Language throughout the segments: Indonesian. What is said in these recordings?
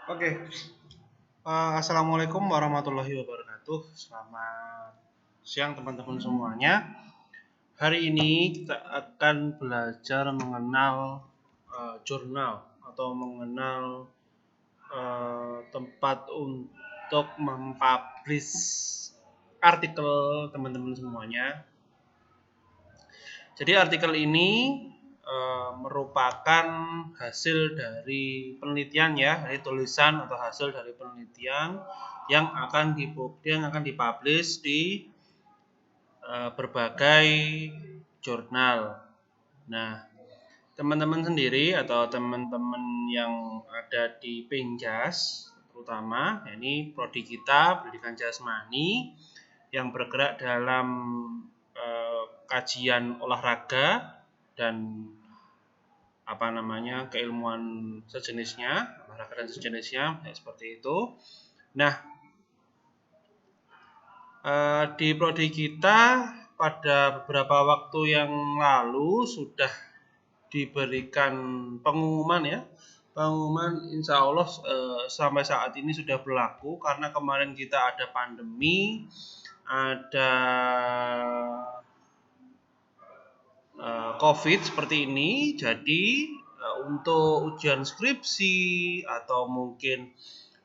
Oke, Assalamualaikum warahmatullahi wabarakatuh. Selamat siang teman-teman semuanya. Hari ini kita akan belajar mengenal jurnal atau mengenal tempat untuk mempublish artikel teman-teman semuanya. Jadi artikel ini merupakan hasil dari penelitian ya, dari tulisan atau hasil dari penelitian yang akan dipublish di berbagai jurnal. Nah, teman-teman sendiri atau teman-teman yang ada di Penjas terutama, ini prodi kita pendidikan jasmani yang bergerak dalam kajian olahraga dan keilmuan sejenisnya, olahraga dan sejenisnya seperti itu. Nah, di prodi kita pada beberapa waktu yang lalu sudah diberikan pengumuman ya. Pengumuman insya Allah sampai saat ini sudah berlaku karena kemarin kita ada pandemi, ada COVID seperti ini. Jadi untuk ujian skripsi atau mungkin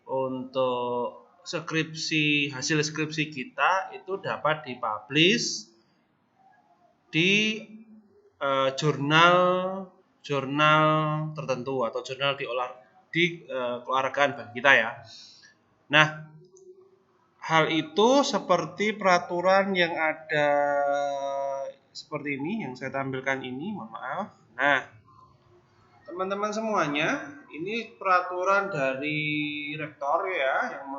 untuk hasil skripsi kita itu dapat dipublish di jurnal tertentu atau jurnal di keolahragaan bagi kita ya. Nah, hal itu seperti peraturan yang ada seperti ini yang saya tampilkan ini, mohon maaf. Nah, teman-teman semuanya, ini peraturan dari rektor ya yang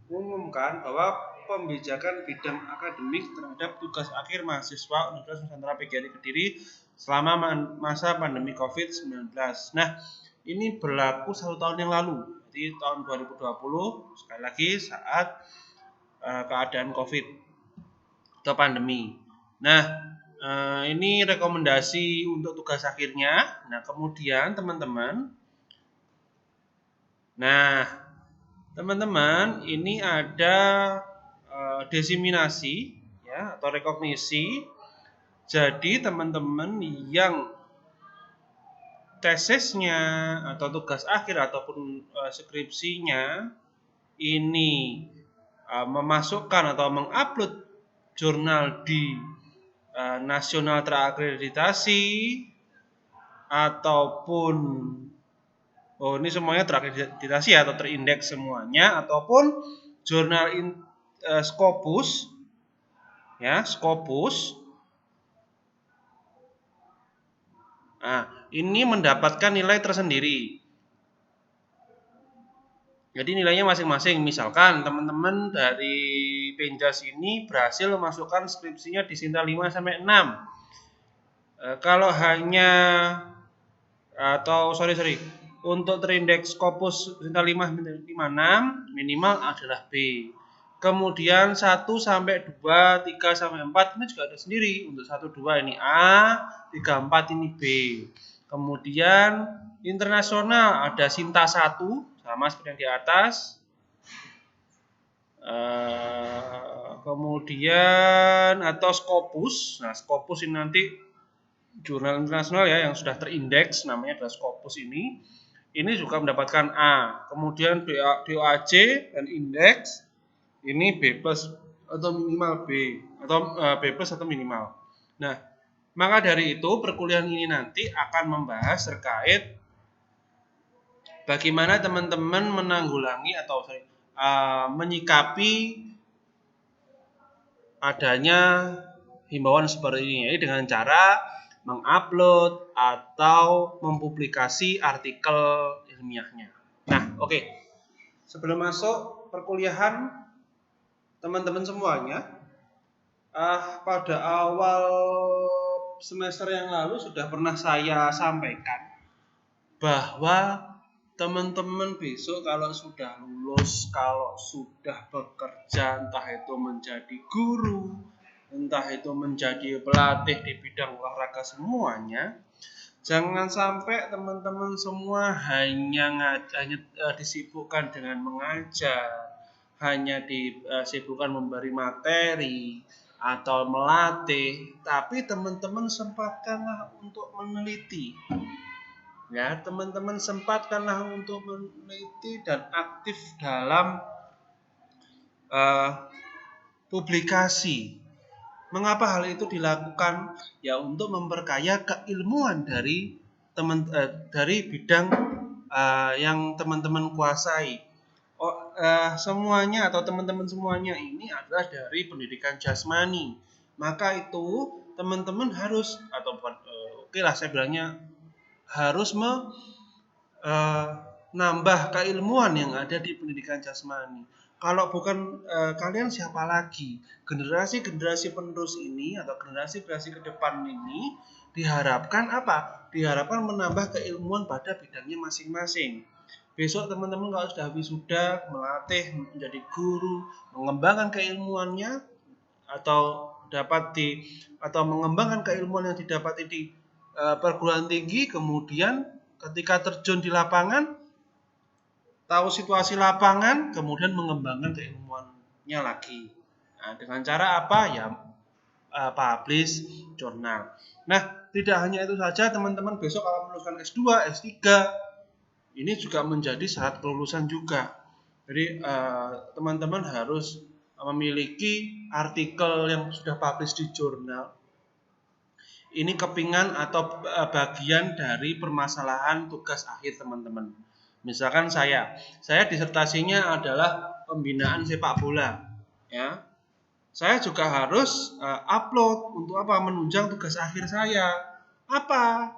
mengumumkan bahwa pembijakan bidang akademik terhadap tugas akhir mahasiswa Universitas Nusantara PGRI Kediri selama masa pandemi COVID-19. Nah, ini berlaku 1 tahun yang lalu, jadi tahun 2020, sekali lagi saat keadaan COVID atau pandemi. Nah, ini rekomendasi untuk tugas akhirnya. Nah, kemudian teman-teman, ini ada desiminasi ya atau rekognisi. Jadi teman-teman yang tesisnya atau tugas akhir ataupun skripsinya ini memasukkan atau mengupload jurnal di nasional terakreditasi ataupun ini semuanya terakreditasi atau terindeks semuanya, ataupun jurnal Scopus ya, Scopus. Nah, ini mendapatkan nilai tersendiri. Jadi nilainya masing-masing. Misalkan teman-teman dari Penjas ini berhasil memasukkan skripsinya di Sinta 5 sampai 6. Kalau hanya untuk terindeks Scopus Sinta 5 sampai 6 minimal adalah B. Kemudian 1 sampai 2, 3 sampai 4 ini juga ada sendiri. Untuk 1 2 ini A, 3 4 ini B. Kemudian internasional ada Sinta 1 sama seperti yang di atas. Kemudian atau Scopus. Nah, Scopus ini nanti jurnal internasional ya yang sudah terindeks, namanya adalah Scopus ini. Ini juga mendapatkan A. Kemudian DOAJ dan indeks ini B plus atau minimal B atau B plus atau minimal. Nah, maka dari itu perkuliahan ini nanti akan membahas terkait bagaimana teman-teman menanggulangi atau menyikapi adanya himbauan seperti ini dengan cara mengupload atau mempublikasi artikel ilmiahnya. Nah, oke. Sebelum masuk perkuliahan teman-teman semuanya, pada awal semester yang lalu sudah pernah saya sampaikan bahwa teman-teman besok kalau sudah lulus, kalau sudah bekerja, entah itu menjadi guru, entah itu menjadi pelatih di bidang olahraga semuanya, Jangan sampai teman-teman semua hanya disibukkan dengan mengajar, hanya disibukkan memberi materi atau melatih, tapi teman-teman sempatkanlah untuk meneliti. Ya, teman-teman sempatkanlah untuk meneliti dan aktif dalam publikasi. Mengapa hal itu dilakukan? Ya, untuk memperkaya keilmuan dari bidang yang teman-teman kuasai. Semuanya atau teman-teman semuanya ini adalah dari pendidikan jasmani. Maka itu teman-teman harus saya bilangnya harus nambah keilmuan yang ada di pendidikan jasmani. Kalau bukan kalian siapa lagi? Generasi-generasi penerus ini atau generasi-generasi ke depan ini diharapkan apa? Diharapkan menambah keilmuan pada bidangnya masing-masing. Besok teman-teman kalau sudah wisuda, melatih menjadi guru, mengembangkan keilmuannya atau mengembangkan keilmuan yang didapati di perguruan tinggi, kemudian ketika terjun di lapangan tahu situasi lapangan, kemudian mengembangkan keilmuannya lagi. Nah, dengan cara apa? Ya, publish jurnal. Nah, tidak hanya itu saja, teman-teman besok kalau meluluskan S2, S3, ini juga menjadi syarat kelulusan juga. Jadi, teman-teman harus memiliki artikel yang sudah publish di jurnal. Ini kepingan atau bagian dari permasalahan tugas akhir teman-teman. Misalkan saya disertasinya adalah pembinaan sepak bola, ya. Saya juga harus upload untuk apa? Menunjang tugas akhir saya. Apa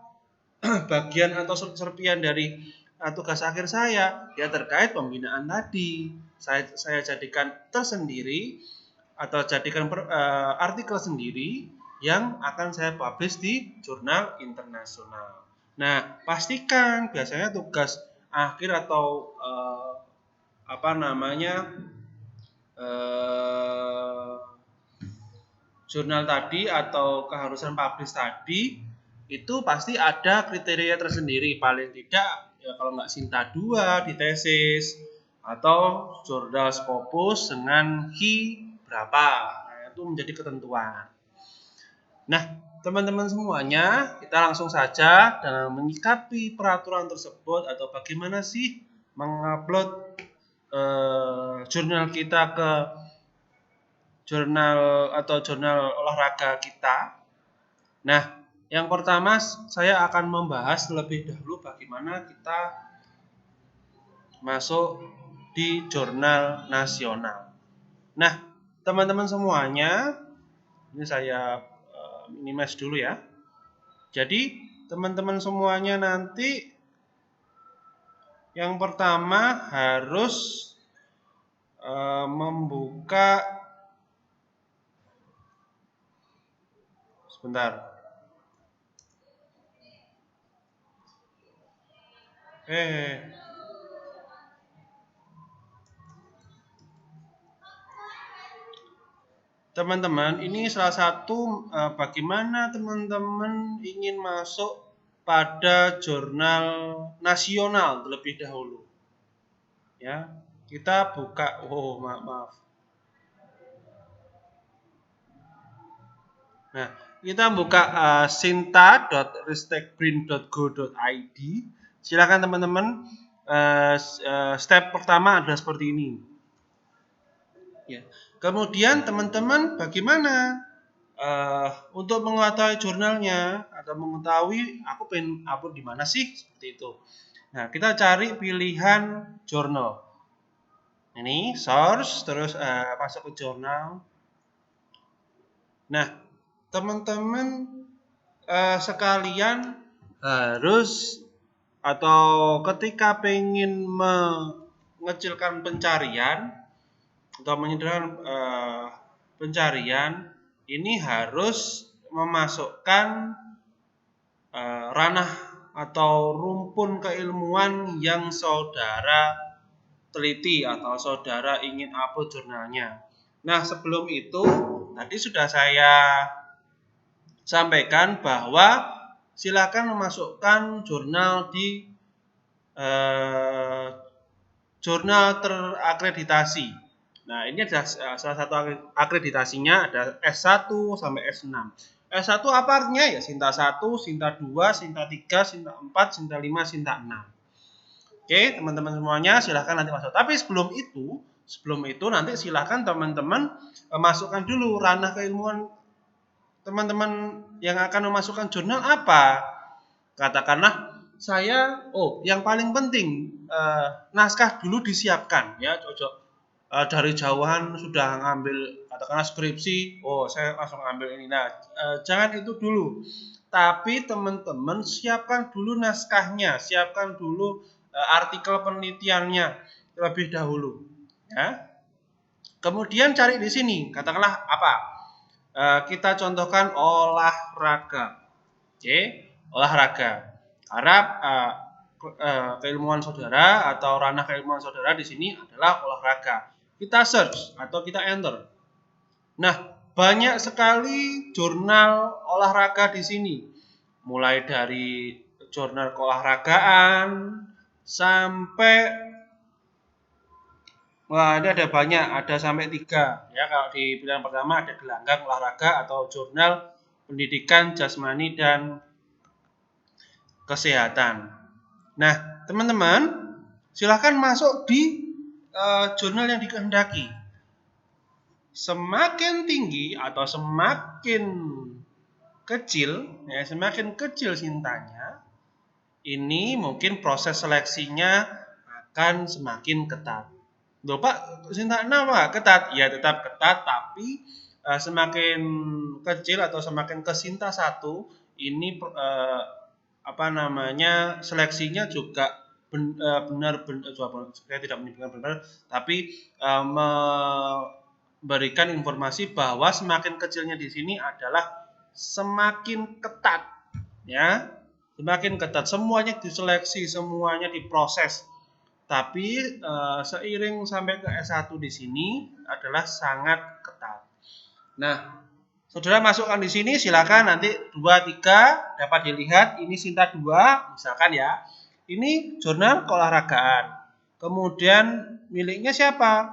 bagian atau serpian dari tugas akhir saya? Ya terkait pembinaan tadi. Saya jadikan tersendiri atau jadikan artikel sendiri yang akan saya publish di jurnal internasional. Nah, pastikan biasanya tugas akhir atau jurnal tadi atau keharusan publish tadi itu pasti ada kriteria tersendiri, paling tidak ya kalau nggak Sinta 2 di tesis atau jurnal Scopus dengan HI berapa, nah, itu menjadi ketentuan. Nah, teman-teman semuanya, kita langsung saja dalam menyikapi peraturan tersebut atau bagaimana sih mengupload jurnal kita ke jurnal olahraga kita. Nah, yang pertama saya akan membahas terlebih dahulu bagaimana kita masuk di jurnal nasional. Nah, teman-teman semuanya, ini saya minimize dulu ya. Jadi, teman-teman semuanya nanti yang pertama harus membuka sebentar. Teman-teman, ini salah satu bagaimana teman-teman ingin masuk pada jurnal nasional terlebih dahulu. Ya, kita buka. Maaf. Nah, kita buka sinta.ristekbrin.go.id. Silakan teman-teman. Step pertama adalah seperti ini. Ya. Kemudian teman-teman bagaimana untuk mengetahui jurnalnya atau mengetahui aku pengen upload di mana sih seperti itu. Nah, kita cari pilihan jurnal. Ini source terus masuk ke jurnal. Nah, teman-teman sekalian harus atau ketika pengen mengecilkan pencarian atau menyederhanakan pencarian, ini harus memasukkan ranah atau rumpun keilmuan yang saudara teliti atau saudara ingin upload jurnalnya. Nah, sebelum itu tadi sudah saya sampaikan bahwa silakan memasukkan jurnal di jurnal terakreditasi. Nah, ini adalah salah satu akreditasinya, ada S1 sampai S6. S1 apa artinya? Ya Sinta 1, Sinta 2, Sinta 3, Sinta 4, Sinta 5, Sinta 6. Oke, teman-teman semuanya silahkan nanti masuk. Tapi sebelum itu nanti silahkan teman-teman masukkan dulu ranah keilmuan teman-teman yang akan memasukkan jurnal apa. Katakanlah saya, yang paling penting naskah dulu disiapkan ya, cocok. Dari jauhan sudah ngambil katakanlah skripsi, saya langsung ambil ini. Nah, jangan itu dulu. Tapi teman-teman siapkan dulu naskahnya, siapkan dulu artikel penelitiannya terlebih dahulu, ya. Kemudian cari di sini, katakanlah apa? Kita contohkan olahraga. Oke, olahraga. Harap keilmuan saudara atau ranah keilmuan saudara di sini adalah olahraga. Kita search atau kita enter. Nah, banyak sekali jurnal olahraga di sini. Mulai dari jurnal keolahragaan sampai ini ada banyak, ada sampai 3. Ya, kalau di pilihan pertama ada gelanggang olahraga atau jurnal pendidikan jasmani dan kesehatan. Nah, teman-teman, silahkan masuk di jurnal yang dikehendaki. Semakin tinggi atau semakin kecil, ya semakin kecil Sintanya, ini mungkin proses seleksinya akan semakin ketat. Loh Pak, Sinta 6 Pak, ketat? Ya tetap ketat, tapi semakin kecil atau semakin ke Sinta 1, ini seleksinya juga saya tidak menyebutkan benar, tapi memberikan informasi bahwa semakin kecilnya di sini adalah semakin ketat, ya, semakin ketat, semuanya diseleksi, semuanya diproses. Tapi seiring sampai ke S1 di sini adalah sangat ketat. Nah, saudara masukkan di sini, silakan nanti 2, 3 dapat dilihat. Ini Sinta 2, misalkan ya. Ini jurnal keolahragaan. Kemudian miliknya siapa?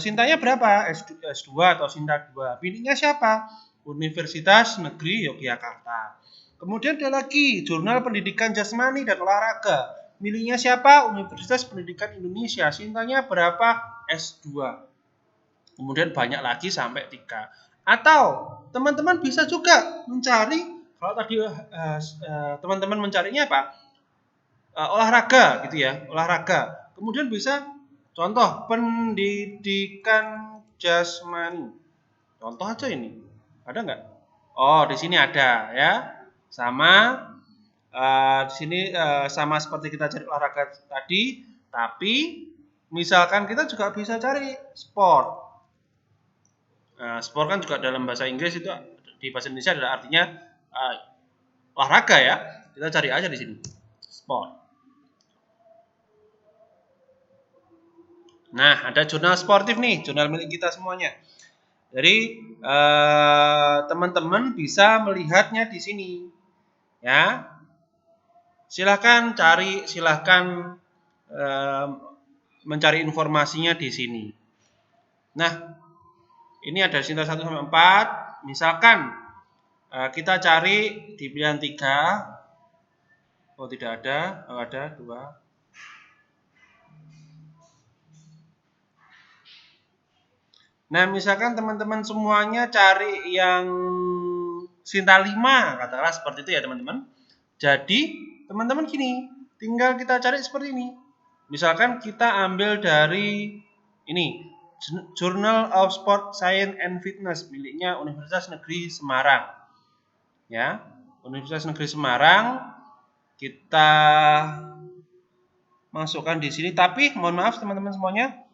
Sintanya berapa? S2 atau Sinta 2. Miliknya siapa? Universitas Negeri Yogyakarta. Kemudian ada lagi jurnal pendidikan jasmani dan olahraga. Miliknya siapa? Universitas Pendidikan Indonesia. Sintanya berapa? S2. Kemudian banyak lagi sampai 3. Atau teman-teman bisa juga mencari, kalau tadi teman-teman mencarinya apa? Olahraga gitu ya, olahraga. Kemudian bisa contoh pendidikan jasmani. Contoh aja ini. Ada nggak? Oh, di sini ada ya. Sama di sini sama seperti kita cari olahraga tadi, tapi misalkan kita juga bisa cari sport. Sport kan juga dalam bahasa Inggris itu, di bahasa Indonesia adalah artinya olahraga ya. Kita cari aja di sini sport. Nah, ada jurnal sportif nih, jurnal milik kita semuanya. Jadi teman-teman bisa melihatnya di sini, ya. Silahkan cari, silahkan mencari informasinya di sini. Nah, ini ada Sinta 1 sampai 4. Misalkan kita cari di pilihan 3. Oh, tidak ada. Oh, ada 2. Nah, misalkan teman-teman semuanya cari yang Sinta 5, katakanlah seperti itu ya, teman-teman. Jadi, teman-teman gini, tinggal kita cari seperti ini. Misalkan kita ambil dari ini, Journal of Sport Science and Fitness miliknya Universitas Negeri Semarang. Ya, Universitas Negeri Semarang kita masukkan di sini, tapi mohon maaf teman-teman semuanya,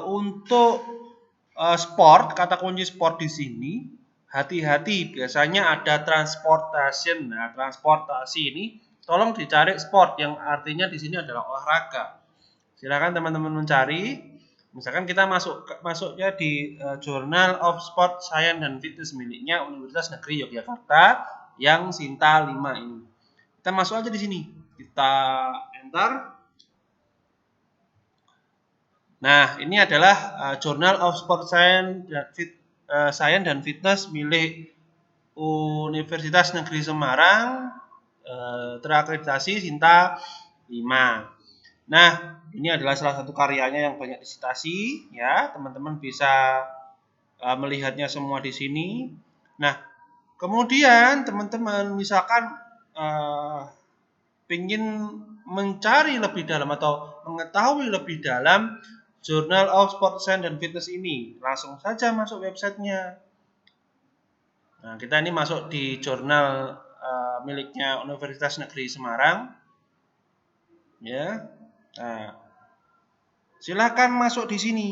untuk sport, kata kunci sport di sini hati-hati, biasanya ada transportation. Nah, transportasi ini tolong dicari sport yang artinya di sini adalah olahraga. Silakan teman-teman mencari. Misalkan kita masuknya di Journal of Sport Science dan Fitness miliknya Universitas Negeri Yogyakarta yang Sinta 5 ini. Kita masuk aja di sini. Kita enter. Nah, ini adalah Journal of Sport Science dan Fitness milik Universitas Negeri Semarang, terakreditasi Sinta 5. Nah, ini adalah salah satu karyanya yang banyak disitasi, ya. Teman-teman bisa melihatnya semua di sini. Nah, kemudian teman-teman misalkan ingin mencari lebih dalam atau mengetahui lebih dalam Journal of Sport Science dan Fitness ini, langsung saja masuk websitenya. Nah, kita ini masuk di jurnal miliknya Universitas Negeri Semarang, ya. Nah, silakan masuk di sini.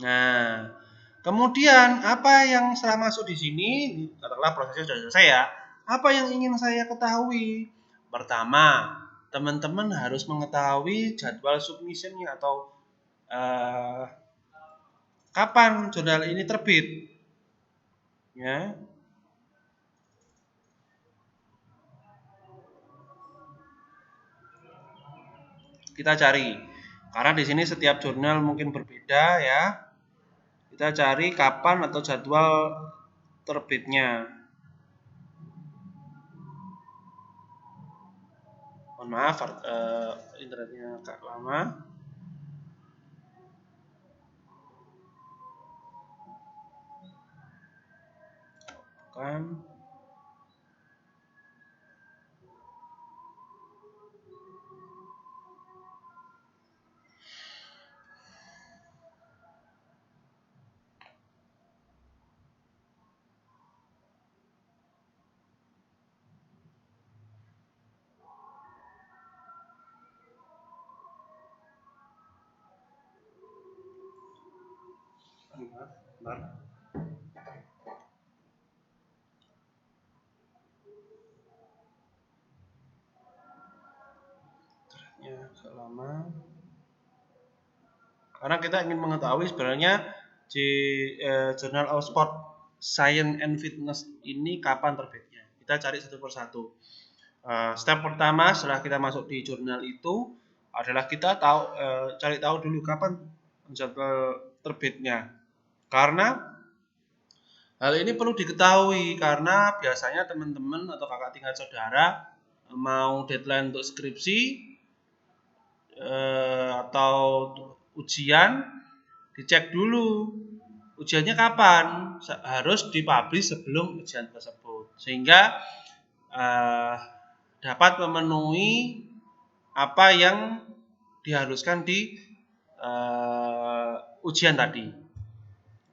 Nah, kemudian apa yang setelah masuk di sini, katakanlah prosesnya sudah selesai ya. Apa yang ingin saya ketahui? Pertama, teman-teman harus mengetahui jadwal submission-nya atau kapan jurnal ini terbit. Ya. Kita cari. Karena di sini setiap jurnal mungkin berbeda ya. Kita cari kapan atau jadwal terbitnya. Mohon maaf, internetnya agak lama. Kan. Bentar. Ya, selama. Karena kita ingin mengetahui sebenarnya di Journal of Sport Science and Fitness ini kapan terbitnya. Kita cari satu persatu. Step pertama setelah kita masuk di jurnal itu adalah kita cari tahu dulu kapan jadwal terbitnya. Karena hal ini perlu diketahui karena biasanya teman-teman atau kakak tingkat saudara mau deadline untuk skripsi atau ujian, dicek dulu ujiannya kapan, harus dipublish sebelum ujian tersebut sehingga dapat memenuhi apa yang diharuskan di ujian tadi.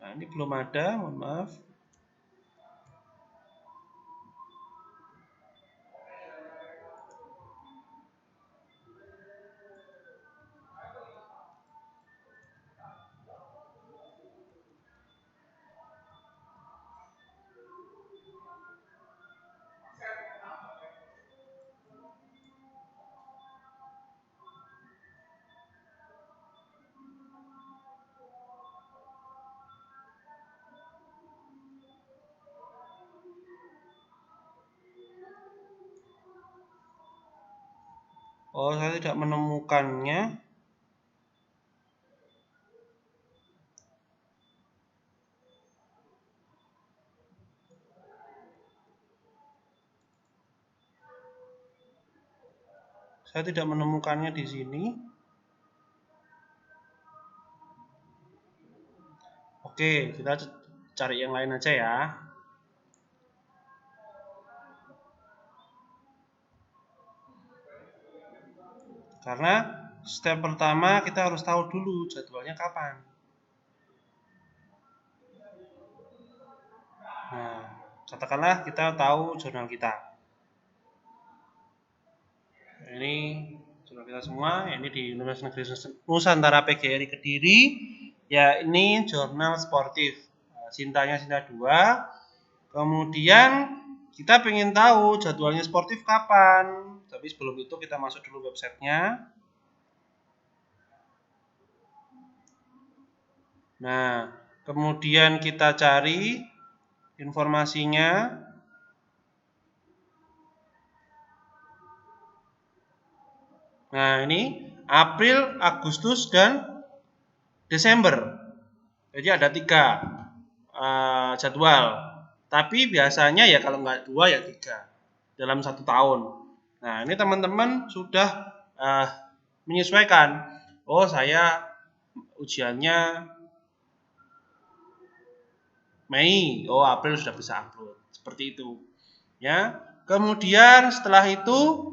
Nah, ini belum ada, mohon maaf. Oh, saya tidak menemukannya. Saya tidak menemukannya di sini. Oke, kita cari yang lain aja ya. Karena step pertama kita harus tahu dulu jadwalnya kapan. Nah, katakanlah kita tahu jurnal kita. Ini jurnal kita semua, ini di Universitas Negeri Nusantara PGRI Kediri. Ya, ini jurnal sportif. Sintanya Sinta 2. Kemudian kita pengen tahu jadwalnya sportif kapan. Tapi sebelum itu kita masuk dulu websitenya. Nah, kemudian kita cari informasinya. Nah, ini April, Agustus, dan Desember. Jadi ada 3 jadwal. Tapi biasanya ya kalau nggak 2 ya 3 dalam 1 tahun. Nah, ini teman-teman sudah menyesuaikan. Oh, saya ujiannya Mei. Oh, April sudah bisa upload. Seperti itu. Ya. Kemudian setelah itu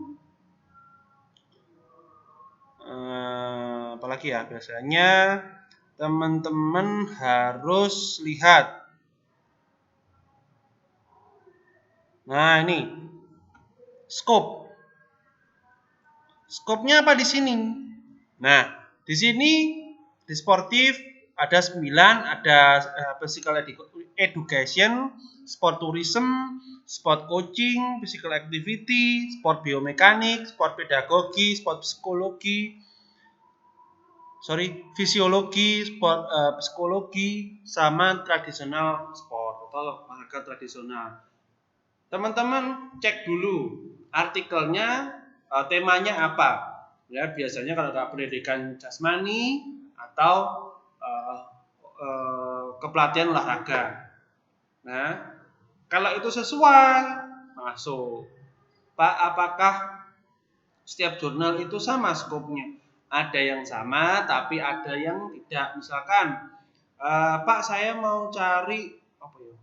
apalagi ya, biasanya teman-teman harus lihat. Nah, ini scope. Scope-nya apa di sini? Nah, di sini di sportif ada 9, ada physical education, sport tourism, sport coaching, physical activity, sport biomekanik, sport pedagogi, sport fisiologi, sport psikologi, sama tradisional sport atau olahraga tradisional. Teman-teman cek dulu artikelnya, temanya apa. Ya, biasanya kalau pendidikan jasmani atau kepelatihan olahraga. Nah, kalau itu sesuai, masuk. Pak, apakah setiap jurnal itu sama skopnya? Ada yang sama, tapi ada yang tidak. Misalkan, Pak, saya mau cari apa ya?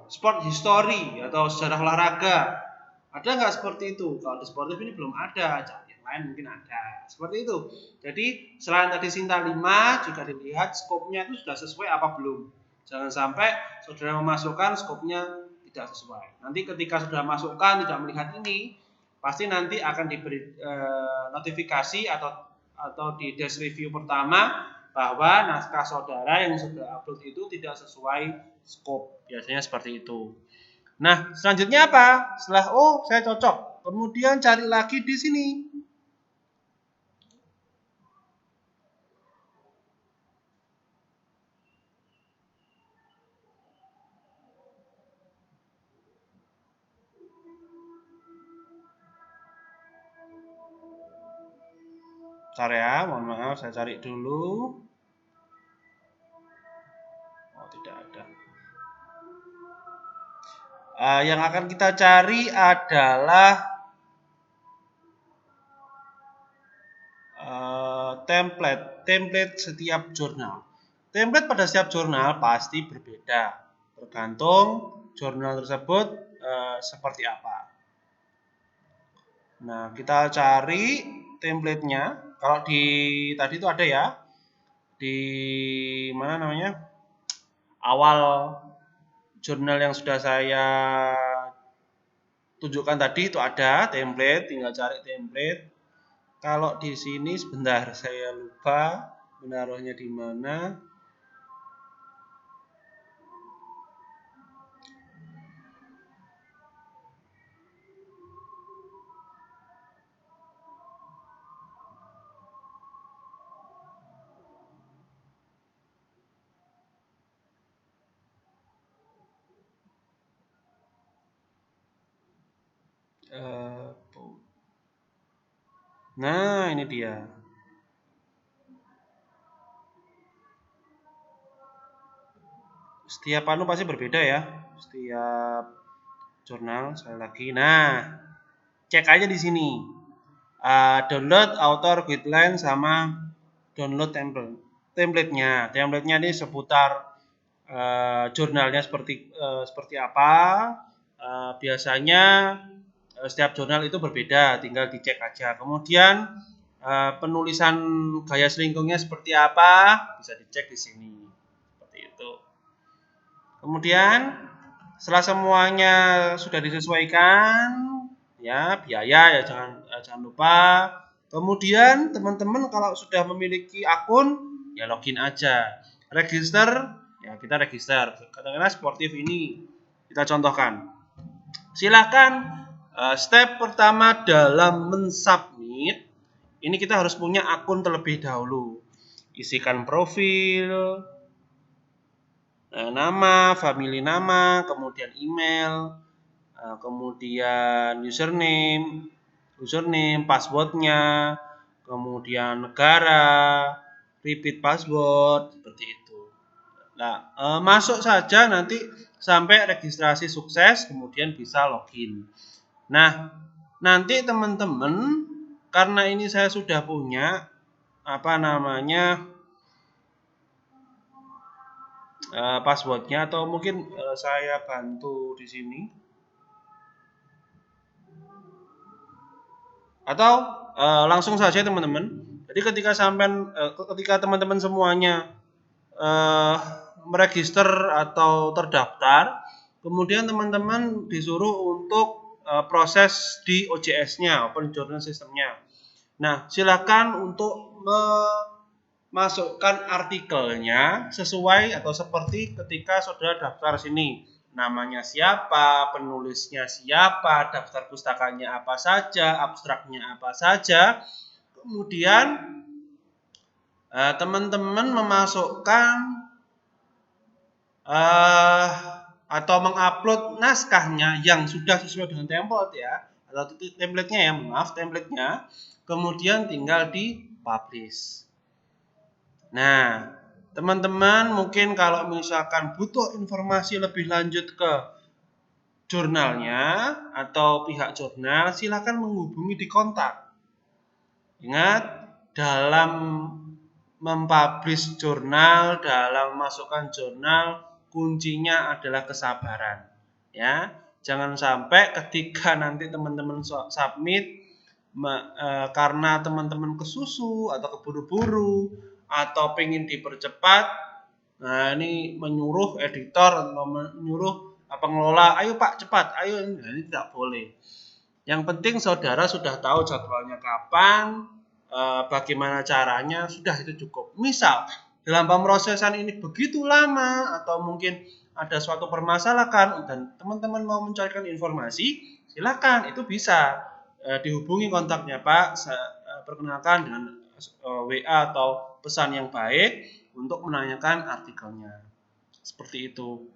Sport history atau sejarah olahraga. Ada nggak seperti itu? Kalau di sportif ini belum ada, yang lain mungkin ada. Seperti itu. Jadi selain tadi Sinta 5, juga dilihat skopnya itu sudah sesuai apa belum. Jangan sampai saudara memasukkan skopnya tidak sesuai. Nanti ketika sudah masukkan tidak melihat ini, pasti nanti akan diberi notifikasi atau di desk review pertama bahwa naskah saudara yang sudah upload itu tidak sesuai skop. Biasanya seperti itu. Nah, selanjutnya apa? Setelah saya cocok, kemudian cari lagi di sini. Bentar ya, mohon maaf, saya cari dulu. Oh, tidak ada. Yang akan kita cari adalah template setiap jurnal. Template pada setiap jurnal pasti berbeda, tergantung jurnal tersebut seperti apa. Nah, kita cari template-nya. Kalau di tadi itu ada ya, di mana namanya, awal jurnal yang sudah saya tunjukkan tadi itu ada template, tinggal cari template. Kalau di sini sebentar, saya lupa menaruhnya di mana. Nah, ini dia. Setiap anu pasti berbeda ya. Setiap jurnal sekali lagi. Nah, cek aja di sini. Download author guideline sama download template-nya. Template-nya ini seputar jurnalnya seperti apa. Biasanya setiap jurnal itu berbeda, tinggal dicek aja. Kemudian penulisan gaya selingkungnya seperti apa, bisa dicek di sini. Seperti itu. Kemudian setelah semuanya sudah disesuaikan, ya biaya ya jangan lupa. Kemudian teman-teman kalau sudah memiliki akun, ya login aja. Register, ya kita register. Katakanlah sportif ini. Kita contohkan. Silakan step pertama dalam mensubmit, ini kita harus punya akun terlebih dahulu. Isikan profil, nama, family nama, kemudian email, kemudian username, passwordnya, kemudian negara, repeat password, seperti itu. Nah, masuk saja nanti sampai registrasi sukses, kemudian bisa login. Nah, nanti teman-teman, karena ini saya sudah punya passwordnya, atau mungkin saya bantu di sini, atau langsung saja teman-teman. Jadi ketika teman-teman semuanya meregister atau terdaftar, kemudian teman-teman disuruh untuk proses di OJS-nya, Open Journal System-nya. Nah, silakan untuk memasukkan artikelnya sesuai atau seperti ketika saudara daftar sini. Namanya siapa, penulisnya siapa, daftar pustakanya apa saja, abstraknya apa saja. Kemudian teman-teman memasukkan atau mengupload naskahnya yang sudah sesuai dengan template ya, atau templatenya ya, templatenya, kemudian tinggal di publish. Nah, teman-teman mungkin kalau misalkan butuh informasi lebih lanjut ke jurnalnya atau pihak jurnal, silakan menghubungi di kontak. Ingat, dalam mempublish jurnal, dalam memasukkan jurnal, kuncinya adalah kesabaran. Ya, jangan sampai ketika nanti teman-teman submit karena teman-teman kesusu atau keburu-buru atau pengen dipercepat, nah ini menyuruh editor atau menyuruh pengelola, ayo Pak cepat, ayo, nah, ini tidak boleh. Yang penting saudara sudah tahu jadwalnya kapan, bagaimana caranya, sudah itu cukup. Misal dalam pemrosesan ini begitu lama atau mungkin ada suatu permasalahan dan teman-teman mau mencarikan informasi, silakan, itu bisa dihubungi kontaknya, Pak, perkenalkan dengan WA atau pesan yang baik untuk menanyakan artikelnya. Seperti itu.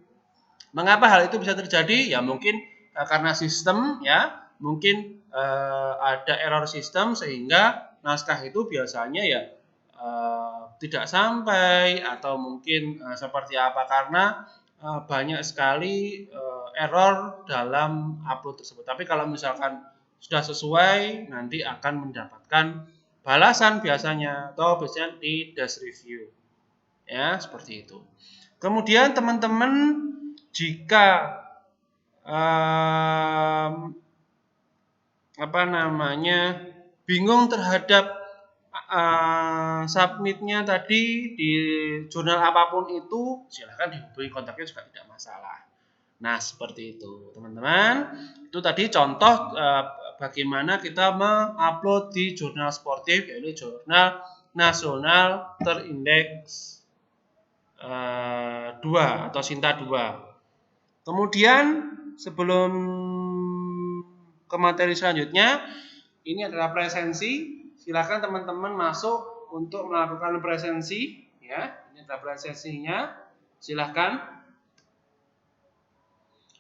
Mengapa hal itu bisa terjadi? Ya mungkin karena sistem ya, mungkin ada error sistem sehingga naskah itu biasanya ya tidak sampai, atau mungkin seperti apa, karena banyak sekali error dalam upload tersebut. Tapi kalau misalkan sudah sesuai, nanti akan mendapatkan balasan biasanya, atau biasanya di dash review. Ya, seperti itu. Kemudian teman-teman jika bingung terhadap submitnya tadi di jurnal apapun itu, silahkan dihubungi kontaknya juga tidak masalah. Nah, seperti itu teman-teman. Itu tadi contoh bagaimana kita mengupload di jurnal sportif, yaitu jurnal nasional terindeks 2 atau Sinta 2. Kemudian sebelum ke materi selanjutnya, ini adalah presensi. Silakan teman-teman masuk untuk melakukan presensi, ya. Ini adalah presensinya. Silakan.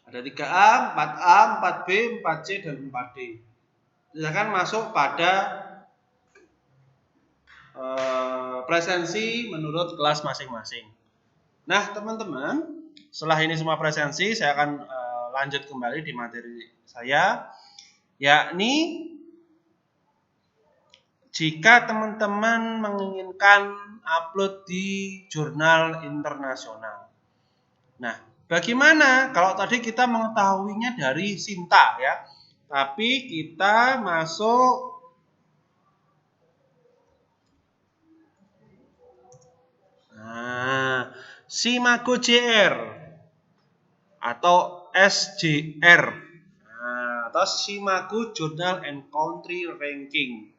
Ada 3A, 4A, 4B, 4C dan 4D. Silakan masuk pada presensi menurut kelas masing-masing. Nah, teman-teman, setelah ini semua presensi, saya akan lanjut kembali di materi saya, yakni jika teman-teman menginginkan upload di jurnal internasional. Nah, bagaimana kalau tadi kita mengetahuinya dari Sinta ya, tapi kita masuk Simago JR atau SJR, atau Simago Journal and Country Ranking.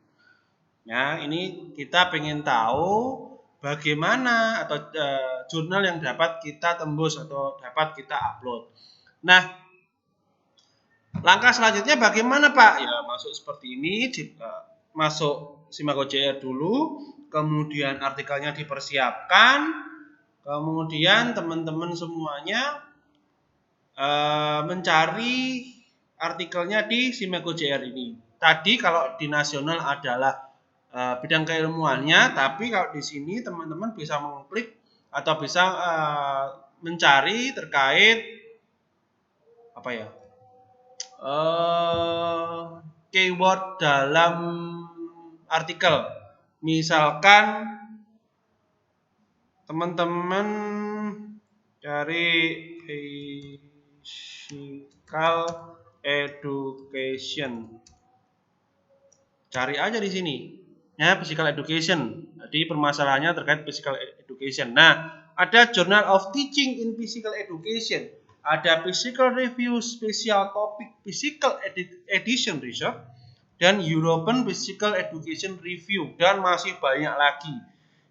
Ya, ini kita pengen tahu bagaimana atau jurnal yang dapat kita tembus atau dapat kita upload. Nah, langkah selanjutnya bagaimana Pak? Ya masuk seperti ini, masuk Simago JR dulu, kemudian artikelnya dipersiapkan, kemudian teman-teman semuanya mencari artikelnya di Simago JR ini. Tadi kalau di nasional adalah bidang keilmuannya, tapi kalau di sini teman-teman bisa mengklik atau bisa mencari terkait apa ya? Keyword dalam artikel. Misalkan teman-teman cari physical education. Cari aja di sini. Ya, physical education. Jadi permasalahannya terkait physical education. Nah, ada Journal of Teaching in Physical Education. Ada Physical Review Special Topic Physical Edition Research dan European Physical Education Review dan masih banyak lagi.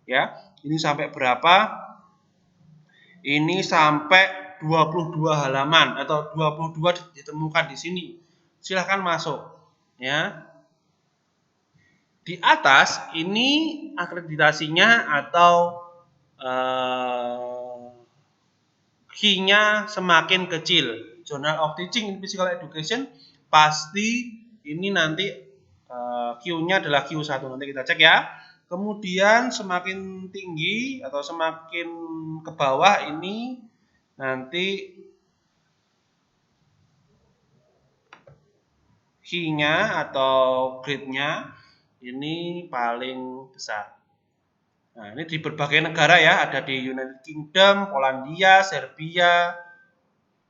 Ya, ini sampai berapa? Ini sampai 22 halaman atau 22 ditemukan di sini. Silahkan masuk, ya. Di atas ini akreditasinya atau key-nya semakin kecil. Journal of Teaching in Physical Education pasti ini nanti Q-nya adalah Q1, nanti kita cek ya. Kemudian semakin tinggi atau semakin ke bawah ini nanti key-nya atau grade-nya ini paling besar. Nah, ini di berbagai negara ya, ada di United Kingdom, Polandia, Serbia,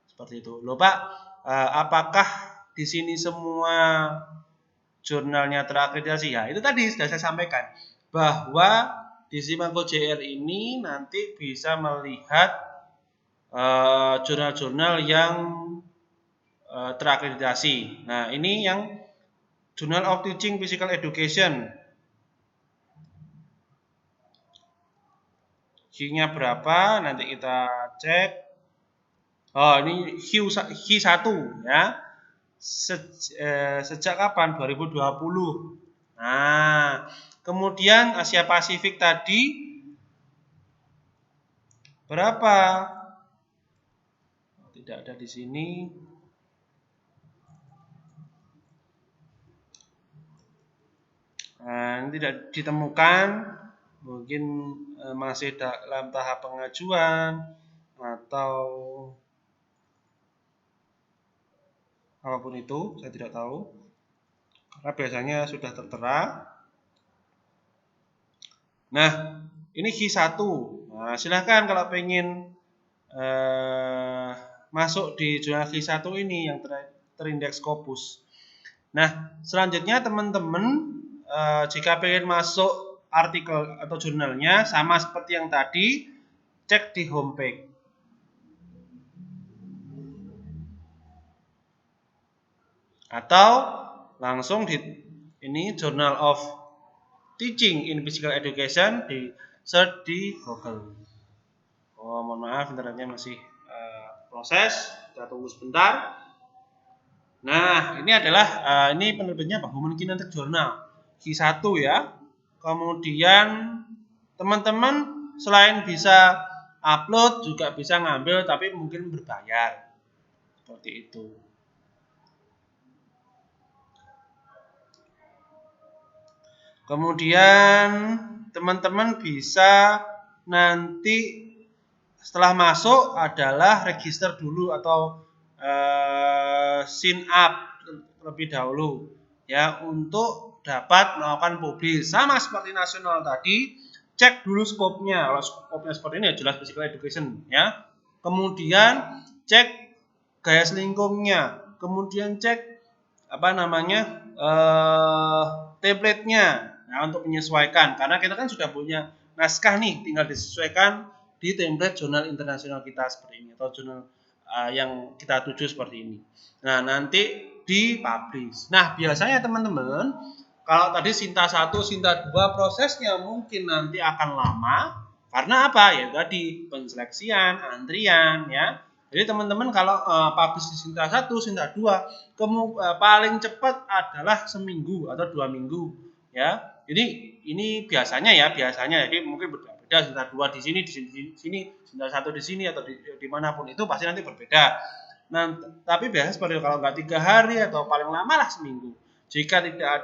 seperti itu. Loh Pak, apakah di sini semua jurnalnya terakreditasi? Ya, itu tadi sudah saya sampaikan bahwa di Simago JR ini nanti bisa melihat jurnal-jurnal yang terakreditasi. Nah, ini yang Journal of Teaching Physical Education. Q-nya berapa? Nanti kita cek. Oh, ini Q1 ya. Sejak kapan? 2020. Nah, kemudian Asia Pasifik tadi berapa? Tidak ada di sini. Nah, ini tidak ditemukan, mungkin masih dalam tahap pengajuan atau apapun itu, saya tidak tahu, karena biasanya sudah tertera. Nah, ini Q1. Nah, silahkan kalau pengen masuk di jurnal Q1 ini yang terindeks Scopus. Nah, selanjutnya teman-teman jika pengen masuk artikel atau jurnalnya sama seperti yang tadi, cek di homepage. Atau langsung di ini Journal of Teaching in Physical Education di search di Google. Oh, mohon maaf internetnya masih proses, kita tunggu sebentar. Nah, ini adalah ini penerbitnya Pak Human Kinetic Journal Q1 ya. Kemudian teman-teman selain bisa upload juga bisa ngambil tapi mungkin berbayar. Seperti itu. Kemudian teman-teman bisa nanti setelah masuk adalah register dulu atau sign up terlebih dahulu ya untuk dapat melakukan publis. Sama seperti nasional tadi, cek dulu skopnya. Kalau skopnya seperti ini ya jelas physical education ya. Kemudian cek gaya selingkungnya, kemudian cek apa namanya template-nya. Nah, untuk menyesuaikan karena kita kan sudah punya naskah nih, tinggal disesuaikan di template jurnal internasional kita seperti ini atau jurnal yang kita tuju seperti ini. Nah, nanti dipublish. Nah, biasanya teman-teman kalau tadi Sinta 1, Sinta 2 prosesnya mungkin nanti akan lama karena apa? Ya tadi penseleksian, antrian ya. Jadi teman-teman kalau publish di Sinta 1, Sinta 2, paling cepat adalah seminggu atau 2 minggu, ya. Jadi ini biasanya ya, Jadi mungkin berbeda Sinta 2 di sini, Sinta 1 di sini atau dimanapun itu pasti nanti berbeda. Nah, tapi biasanya seperti itu, kalau nggak 3 hari atau paling lama lah seminggu. Jika tidak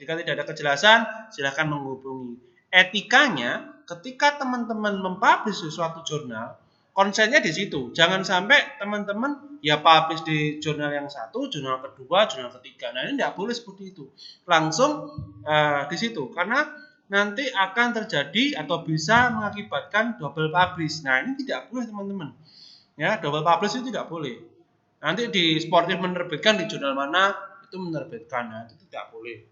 ada kejelasan, silakan menghubungi. Etikanya, ketika teman-teman mempublish sesuatu jurnal, konsennya di situ. Jangan sampai teman-teman ya publish di jurnal yang satu, jurnal kedua, jurnal ketiga. Nah, ini tidak boleh seperti itu. Langsung di situ, karena nanti akan terjadi atau bisa mengakibatkan double publish. Nah, ini tidak boleh teman-teman. Ya, double publish itu tidak boleh. Nanti di sportif menerbitkan di jurnal mana itu menerbitkan, nah, itu tidak boleh.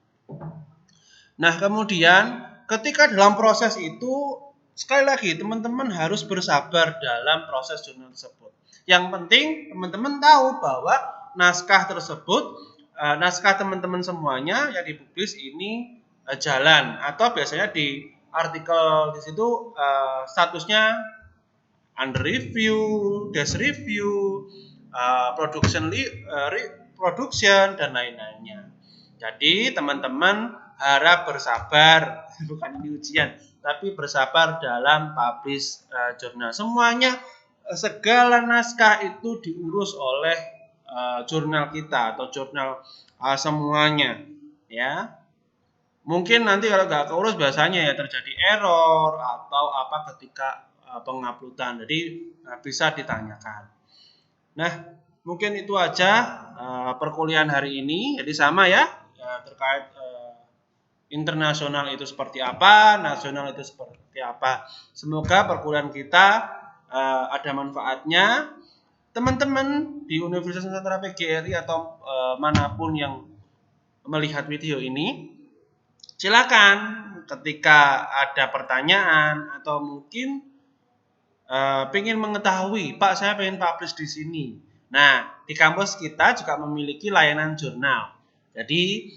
Nah, kemudian ketika dalam proses itu, sekali lagi teman-teman harus bersabar dalam proses jurnal tersebut. Yang penting teman-teman tahu bahwa naskah tersebut, naskah teman-teman semuanya yang dipublish ini jalan, atau biasanya di artikel di situ statusnya under review, desk review, production dan lain-lainnya. Jadi teman-teman harap bersabar, bukan ini ujian, tapi bersabar dalam publish jurnal. Semuanya, segala naskah itu diurus oleh jurnal kita atau jurnal semuanya, ya. Mungkin nanti kalau nggak keurus biasanya ya terjadi error atau apa ketika penguploadan. Jadi bisa ditanyakan. Nah, mungkin itu aja perkuliahan hari ini. Jadi sama ya, terkait internasional itu seperti apa, nasional itu seperti apa. Semoga perkuliahan kita ada manfaatnya. Teman-teman di Universitas Nusantara PGRI atau manapun yang melihat video ini, silakan ketika ada pertanyaan atau mungkin pengen mengetahui, Pak, saya pengen publish di sini. Nah, di kampus kita juga memiliki layanan jurnal. Jadi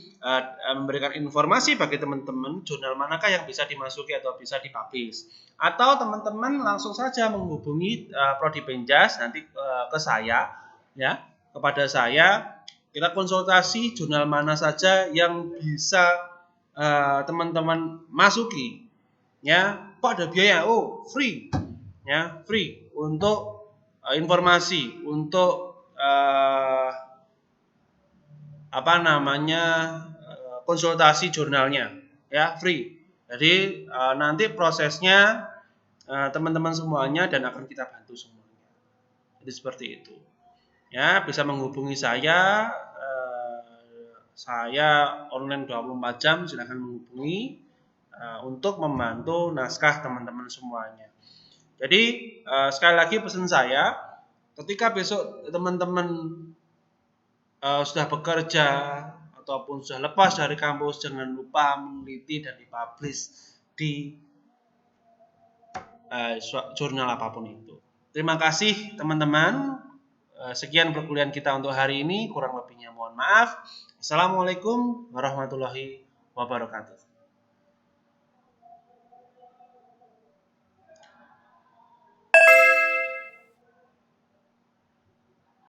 memberikan informasi bagi teman-teman jurnal manakah yang bisa dimasuki atau bisa dipublish. Atau teman-teman langsung saja menghubungi Prodi Penjas nanti ke saya, ya, kepada saya. Kita konsultasi jurnal mana saja yang bisa teman-teman masuki. Ya, Pak, ada biaya? Oh, free. Ya, free untuk informasi, untuk konsultasi jurnalnya, ya, free. Jadi nanti prosesnya teman-teman semuanya dan akan kita bantu semuanya. Jadi seperti itu. Ya, bisa menghubungi saya online 24 jam, silakan menghubungi untuk membantu naskah teman-teman semuanya. Jadi sekali lagi pesan saya, ketika besok teman-teman sudah bekerja ataupun sudah lepas dari kampus, jangan lupa meneliti dan dipublish di jurnal apapun itu. Terima kasih teman-teman. Sekian perkuliahan kita untuk hari ini, kurang lebihnya mohon maaf. Assalamualaikum warahmatullahi wabarakatuh.